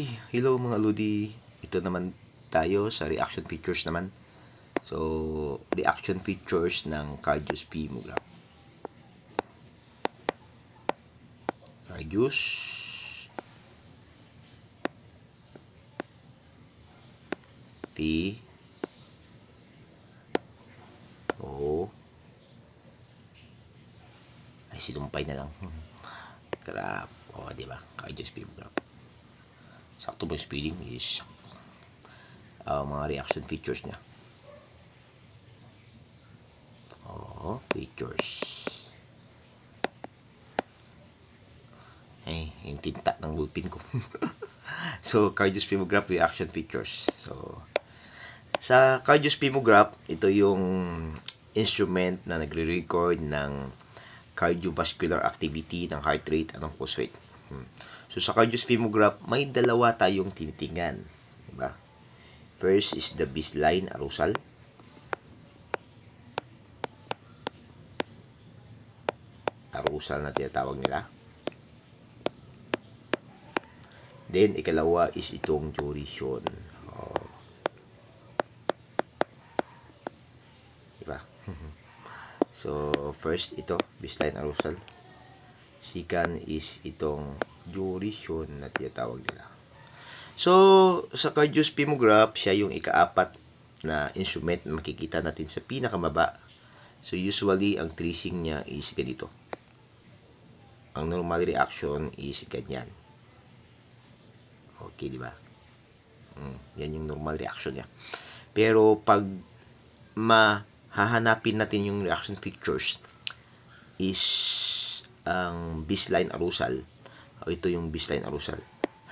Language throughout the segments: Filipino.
Hello mga Lodi, ito naman tayo sa reaction features naman. So, reaction features ng Cardius P-Mograph. Cardius P O ay sinumpay na lang. Graph. O, diba? Cardius P-Mograph. Sakto ba yung spelling? Is mga reaction features niya. Features. Ay, yung tinta ng ballpen ko. So, Cardius P-Mograph reaction features. So, sa Cardius P-Mograph, ito yung instrument na nagre-record ng cardiovascular activity ng heart rate at ng pulse rate. So, sa Cardius P-Mograph, may dalawa tayong tinitingnan. Diba? First is the baseline arousal. Arousal na tinatawag nila. Then, ikalawa is itong duration. Diba? So, first ito, baseline arousal. Second is itong duration na tinatawag nila. So, sa Cardius P-Mograph, siya yung ika-apat na instrument na makikita natin sa pinakamaba. So, usually, ang tracing niya is ganito. Ang normal reaction is ganyan. Okay, di ba? Yan yung normal reaction niya. Pero, pag mahahanapin natin yung reaction features is ang baseline arousal. Ito yung baseline arousal.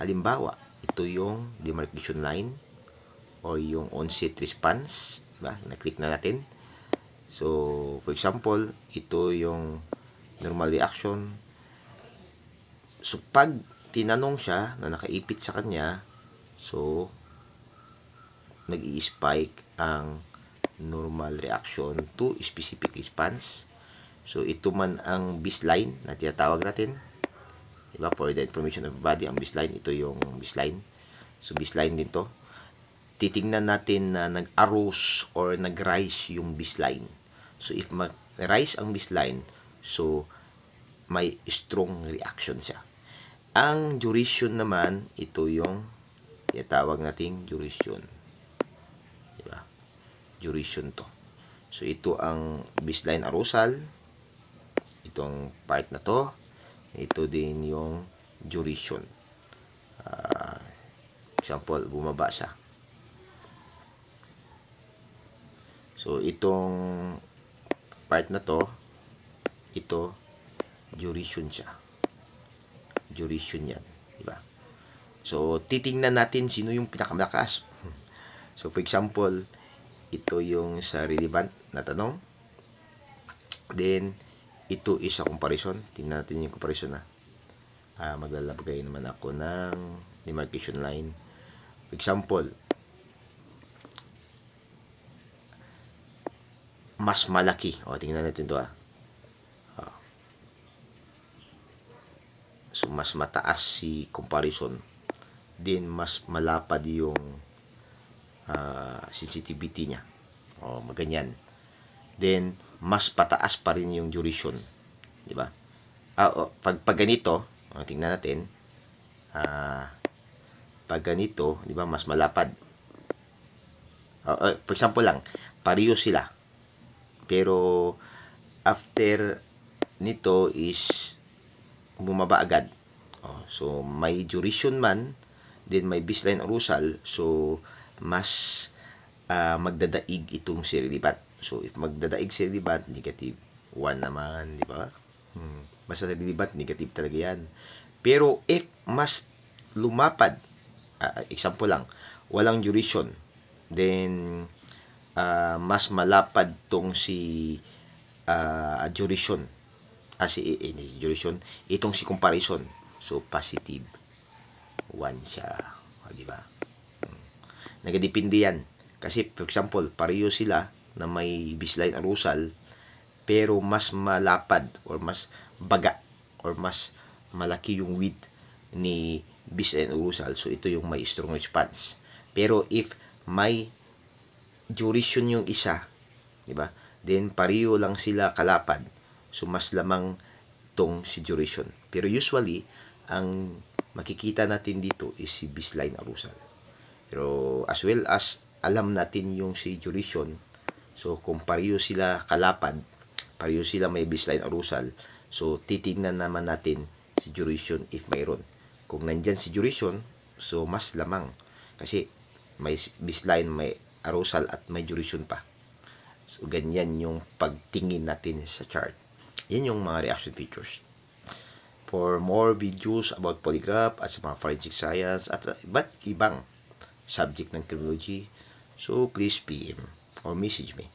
Halimbawa, ito yung demarcation line or yung onset response. Diba? Na-click na natin. So, for example, ito yung normal reaction. So, pag tinanong siya na nakaipit sa kanya, so, nag-i-spike ang normal reaction to specific response. So, ito man ang baseline na tinatawag natin. Diba? For the information of the body, ang baseline, ito yung baseline. So, baseline din to. Titingnan natin na nag-arose or nag-rise yung baseline. So, if mag-rise ang baseline, so, may strong reaction siya. Ang duration naman, ito yung tinatawag nating duration. Diba? Duration to. So, ito ang baseline arousal. Itong part na to. Ito din yung duration. Example, bumaba siya. So, itong part na to, ito, duration siya. Duration yan. Diba? So, titingnan natin sino yung pinakamalakas. So, for example, ito yung sa relevant na tanong. Then, ito is sa comparison. Tingnan natin yung comparison na. Maglalagay naman ako ng demarcation line. For example, mas malaki. Tingnan natin ito . So, mas mataas si comparison. Then, mas malapad yung sensitivity niya. Maganyan. Then, mas pataas pa rin yung duration. Diba? Pag ganito, tingnan natin. Pag ganito, diba, mas malapad. For example lang, pareho sila. Pero, after nito is bumaba agad. So, may duration man, then may baseline arousal. So, mas magdadaig itong si relevant. So, if magdadaig si relevant, negative 1 naman, di ba? Basta sa relevant, negative talaga yan. Pero, if mas lumapad, example lang, walang duration, then, mas malapad tong si duration, duration, itong si comparison. So, positive 1 siya. Di ba? Nagadepende yan. Kasi, for example, pareho sila na may baseline arousal, pero mas malapad or mas baga or mas malaki yung width ni baseline arousal, so ito yung may strong response. Pero if may duration yung isa, di ba? Then pareho lang sila kalapad. So mas lamang tong si duration. Pero usually ang makikita natin dito is si baseline arousal. Pero as well as alam natin yung si duration. So kung pareho sila kalapad, pareho sila may baseline arousal, so titingnan naman natin si duration if mayroon. Kung nandyan si duration, so mas lamang. Kasi may baseline, may arousal at may duration pa. So ganyan yung pagtingin natin sa chart. Yan yung mga reaction features. For more videos about polygraph at sa mga forensic science at iba't ibang subject ng criminology, so please PM or message me.